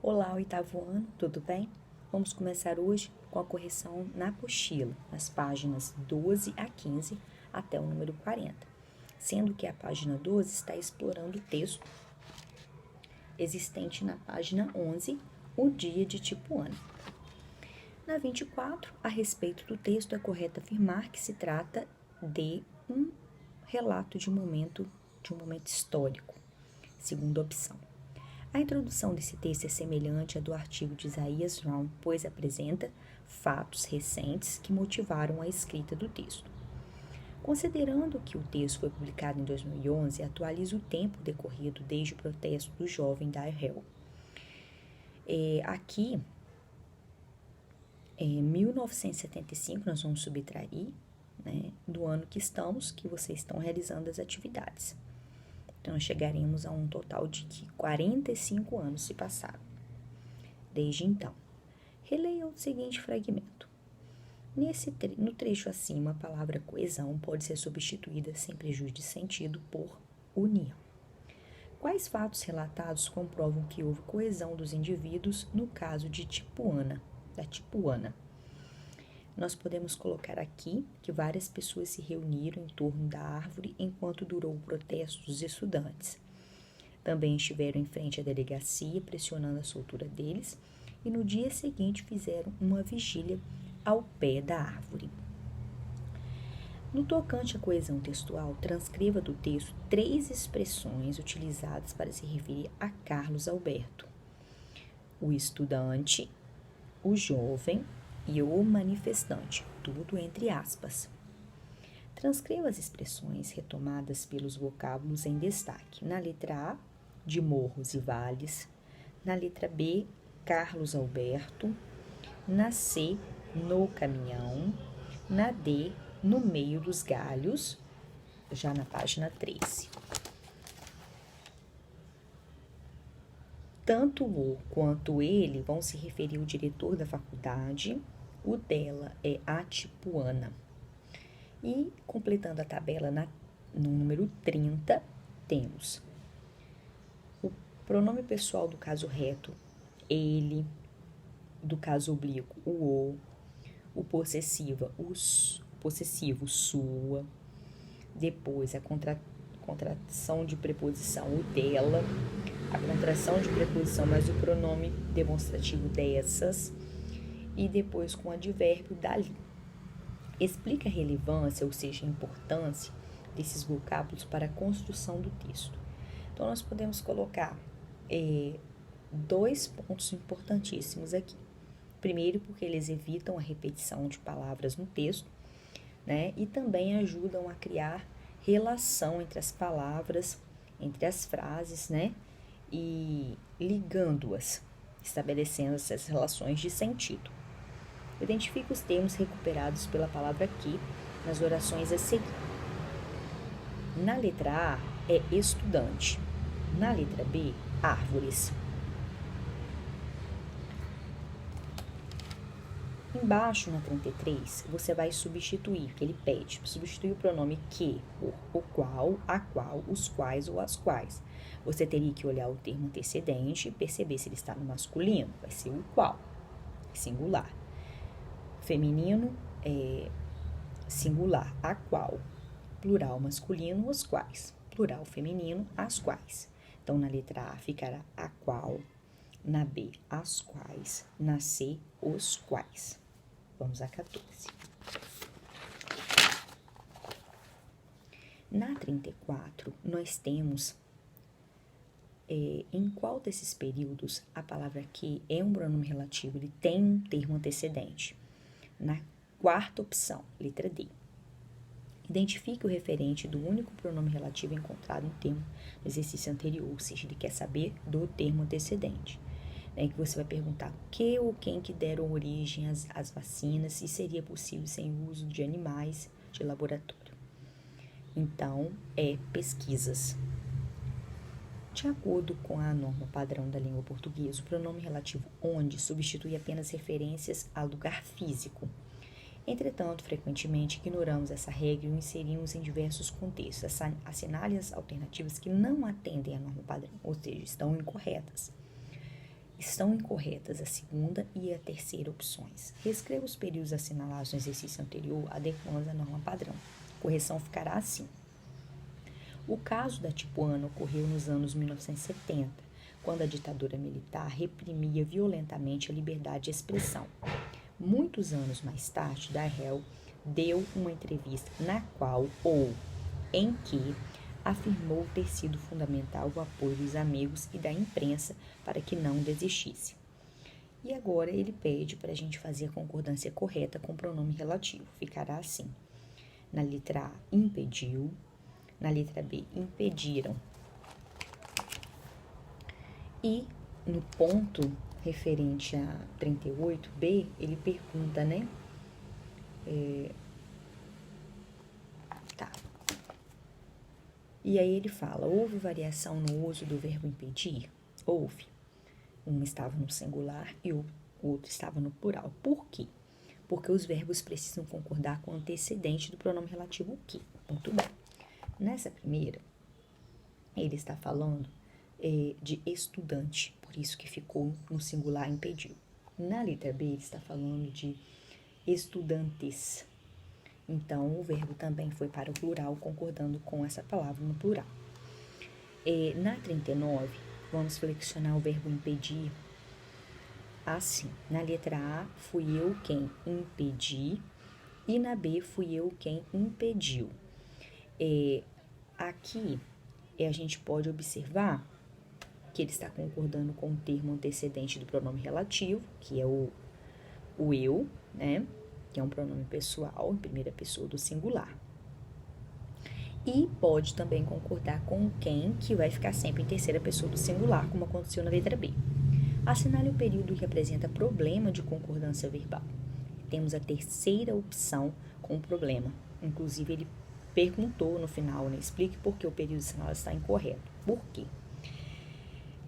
Olá, oitavo ano, tudo bem? Vamos começar hoje com a correção na apostila, nas páginas 12 a 15 até o número 40, sendo que a página 12 está explorando o texto existente na página 11, o dia de tipo ano. Na 24, a respeito do texto, é correto afirmar que se trata de um relato de um momento histórico, segunda opção. A introdução desse texto é semelhante à do artigo de Isaias Round, pois apresenta fatos recentes que motivaram a escrita do texto. Considerando que o texto foi publicado em 2011, atualiza o tempo decorrido desde o protesto do jovem Daryl. Aqui, em 1975, nós vamos subtrair, do ano que vocês estão realizando as atividades. Então, chegaremos a um total de que 45 anos se passaram. Desde então, releia o seguinte fragmento. No trecho acima, a palavra coesão pode ser substituída sem prejuízo de sentido por união. Quais fatos relatados comprovam que houve coesão dos indivíduos no caso de da Tipuana? Nós podemos colocar aqui que várias pessoas se reuniram em torno da árvore enquanto durou o protesto dos estudantes. Também estiveram em frente à delegacia pressionando a soltura deles e no dia seguinte fizeram uma vigília ao pé da árvore. No tocante à coesão textual, transcreva do texto 3 expressões utilizadas para se referir a Carlos Alberto: o estudante, o jovem e o manifestante, tudo entre aspas. Transcreva as expressões retomadas pelos vocábulos em destaque. Na letra A, de morros e vales. Na letra B, Carlos Alberto. Na C, no caminhão. Na D, no meio dos galhos, já na página 13. Tanto o quanto ele vão se referir ao diretor da faculdade, o dela é a Tipuana. E, completando a tabela no número 30, temos o pronome pessoal do caso reto, ele, do caso oblíquo, o possessivo, sua, depois a contração de preposição, o dela, a contração de preposição mais o pronome demonstrativo dessas, e depois com o advérbio dali. Explica a relevância, ou seja, a importância desses vocábulos para a construção do texto. Então, nós podemos colocar 2 pontos importantíssimos aqui. Primeiro, porque eles evitam a repetição de palavras no texto, e também ajudam a criar relação entre as palavras, entre as frases, e ligando-as, estabelecendo essas relações de sentido. Identifique os termos recuperados pela palavra aqui nas orações a seguir. Na letra A é estudante, na letra B, árvores. Embaixo, na 33, você vai substituir, que ele pede, substituir o pronome que por o qual, a qual, os quais ou as quais. Você teria que olhar o termo antecedente e perceber se ele está no masculino, vai ser o qual, singular. Feminino é singular, a qual. Plural masculino, os quais. Plural feminino, as quais. Então, na letra A ficará a qual, na B, as quais, na C, os quais. Vamos a 14. Na 34, nós temos em qual desses períodos a palavra que é um pronome relativo, ele tem um termo antecedente. Na 4ª opção, letra D. Identifique o referente do único pronome relativo encontrado no termo no exercício anterior, ou seja, ele quer saber do termo antecedente. Que você vai perguntar o que ou quem que deram origem às vacinas, se seria possível sem o uso de animais de laboratório. Então, pesquisas. De acordo com a norma padrão da língua portuguesa, o pronome relativo onde substitui apenas referências a lugar físico. Entretanto, frequentemente ignoramos essa regra e o inserimos em diversos contextos, assinale as alternativas que não atendem à norma padrão, ou seja, estão incorretas. Estão incorretas a segunda e a terceira opções. Reescreva os períodos assinalados no exercício anterior, adequando a norma padrão. A correção ficará assim. O caso da Tipuana ocorreu nos anos 1970, quando a ditadura militar reprimia violentamente a liberdade de expressão. Muitos anos mais tarde, Darrell deu uma entrevista na qual, ou em que, afirmou ter sido fundamental o apoio dos amigos e da imprensa para que não desistisse. E agora ele pede para a gente fazer a concordância correta com o pronome relativo. Ficará assim. Na letra A, impediu. Na letra B, impediram. E no ponto referente a 38b, ele pergunta, né? Tá. E aí ele fala, houve variação no uso do verbo impedir? Houve. Um estava no singular e o outro estava no plural. Por quê? Porque os verbos precisam concordar com o antecedente do pronome relativo que. Muito bem. Nessa primeira, ele está falando de estudante, por isso que ficou no singular impediu. Na letra B, ele está falando de estudantes. Então, o verbo também foi para o plural, concordando com essa palavra no plural. Na 39, vamos flexionar o verbo impedir assim. Na letra A, fui eu quem impedi, e na B, fui eu quem impediu. Aqui, a gente pode observar que ele está concordando com o termo antecedente do pronome relativo, que é o eu, né? Que é um pronome pessoal, em primeira pessoa do singular. E pode também concordar com quem, que vai ficar sempre em terceira pessoa do singular, como aconteceu na letra B. Assinale o período que apresenta problema de concordância verbal. Temos a terceira opção com problema. Inclusive, ele perguntou no final, né? Explique por que o período assinalado está incorreto. Por quê?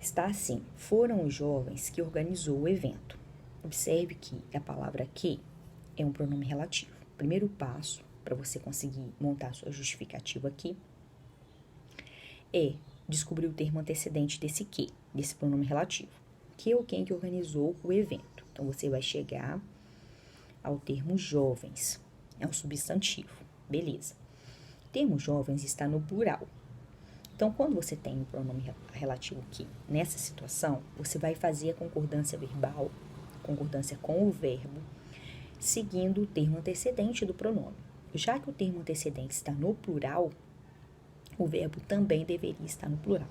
Está assim, foram os jovens que organizou o evento. Observe que a palavra que é um pronome relativo. O primeiro passo para você conseguir montar sua justificativa aqui é descobrir o termo antecedente desse que, desse pronome relativo. Que ou quem que organizou o evento. Então, você vai chegar ao termo jovens. É um substantivo. Beleza. O termo jovens está no plural. Então, quando você tem o pronome relativo que, nessa situação, você vai fazer a concordância verbal, concordância com o verbo, seguindo o termo antecedente do pronome. Já que o termo antecedente está no plural, o verbo também deveria estar no plural.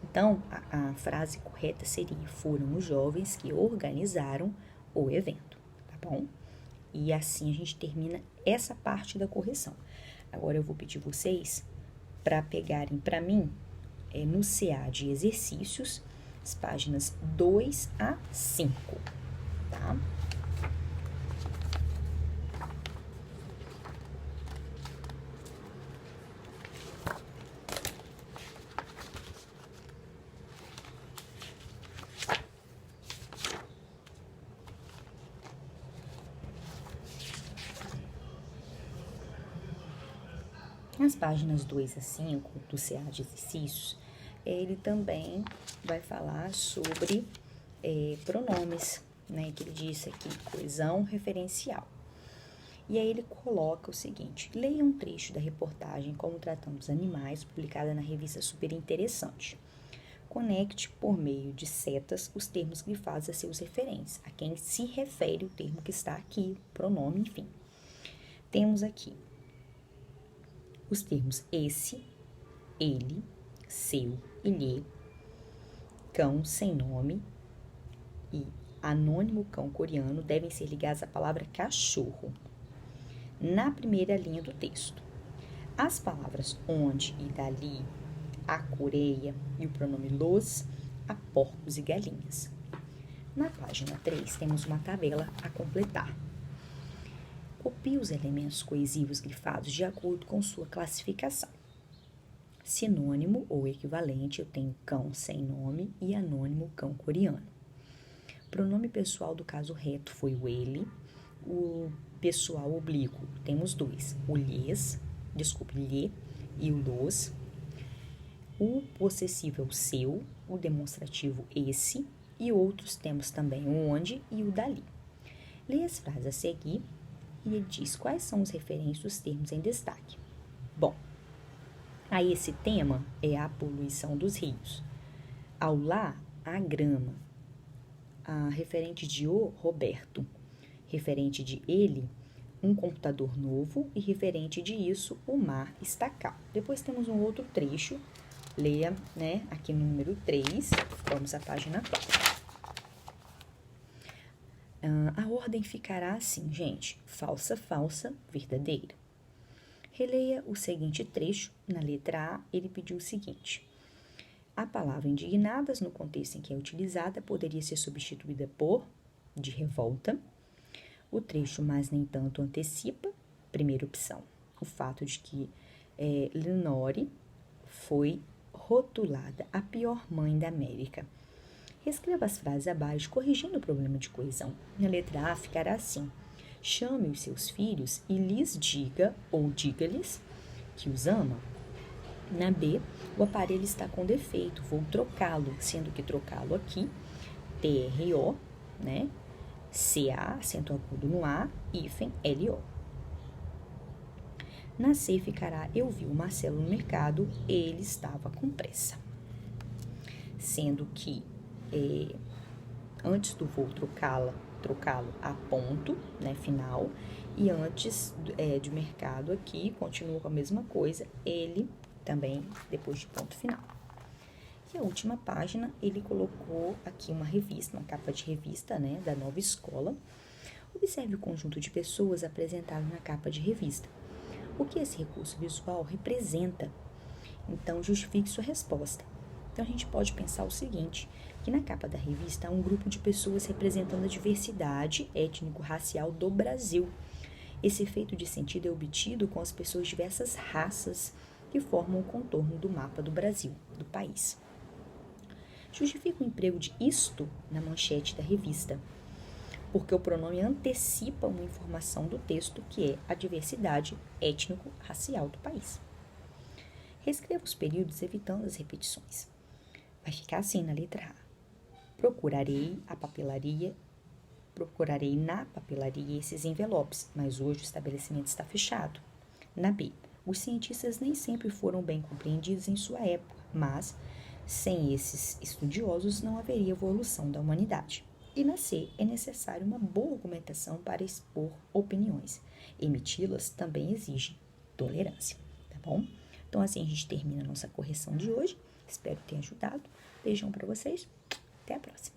Então, a frase correta seria, foram os jovens que organizaram o evento, tá bom? E assim a gente termina essa parte da correção. Agora eu vou pedir vocês para pegarem para mim, no CA de exercícios, as páginas 2 a 5, tá? Nas páginas 2 a 5 do CA de exercícios, ele também vai falar sobre pronomes, né, que ele disse aqui, coesão referencial. E aí ele coloca o seguinte, leia um trecho da reportagem Como Tratamos Animais, publicada na revista Super Interessante. Conecte, por meio de setas, os termos grifados a seus referentes, a quem se refere o termo que está aqui, pronome, enfim. Temos aqui os termos esse, ele, seu e lhe, cão sem nome e anônimo cão coreano devem ser ligados à palavra cachorro na primeira linha do texto. As palavras onde e dali, a Coreia e o pronome los, a porcos e galinhas. Na página 3, temos uma tabela a completar. Copie os elementos coesivos grifados de acordo com sua classificação. Sinônimo ou equivalente, eu tenho cão sem nome e anônimo cão coreano. Pronome pessoal do caso reto foi o ele. O pessoal oblíquo, temos dois, o lhe e o los. O possessivo é o seu, o demonstrativo esse e outros temos também o onde e o dali. Leia as frases a seguir e ele diz quais são os referentes dos termos em destaque. Bom, aí esse tema é a poluição dos rios. Ao lá, a grama. A referente de o, Roberto. Referente de ele, um computador novo. E referente de isso, o mar está calmo. Depois temos um outro trecho. Leia, né, aqui no número 3. Vamos à página 4. A ordem ficará assim, gente. Falsa, falsa, verdadeira. Releia o seguinte trecho. Na letra A, ele pediu o seguinte. A palavra indignadas, no contexto em que é utilizada, poderia ser substituída por de revolta. O trecho, mas nem tanto, antecipa. Primeira opção. O fato de que Lenore foi rotulada a pior mãe da América. Reescreva as frases abaixo, corrigindo o problema de coesão. Na letra A ficará assim. Chame os seus filhos e lhes diga, ou diga-lhes, que os ama. Na B, o aparelho está com defeito, vou trocá-lo, sendo que trocá-lo aqui, TRO, né? CA, acento agudo no A, hífen LO. Na C ficará, eu vi o Marcelo no mercado, ele estava com pressa. Sendo que antes do vou trocá-lo a ponto, né, final, e antes de mercado aqui, continua com a mesma coisa, ele também depois de ponto final. E a última página, ele colocou aqui uma revista, uma capa de revista, né, da Nova Escola. Observe o conjunto de pessoas apresentado na capa de revista. O que esse recurso visual representa? Então, justifique sua resposta. Então, a gente pode pensar o seguinte, que na capa da revista há um grupo de pessoas representando a diversidade étnico-racial do Brasil. Esse efeito de sentido é obtido com as pessoas de diversas raças que formam o contorno do mapa do Brasil, do país. Justifica o emprego de isto na manchete da revista, porque o pronome antecipa uma informação do texto que é a diversidade étnico-racial do país. Reescreva os períodos evitando as repetições. Vai ficar assim na letra A. Procurarei na papelaria esses envelopes, mas hoje o estabelecimento está fechado. Na B, os cientistas nem sempre foram bem compreendidos em sua época, mas sem esses estudiosos não haveria evolução da humanidade. E na C, é necessário uma boa argumentação para expor opiniões. Emiti-las também exige tolerância, tá bom? Então, assim a gente termina a nossa correção de hoje. Espero que tenha ajudado. Beijão para vocês. Até a próxima.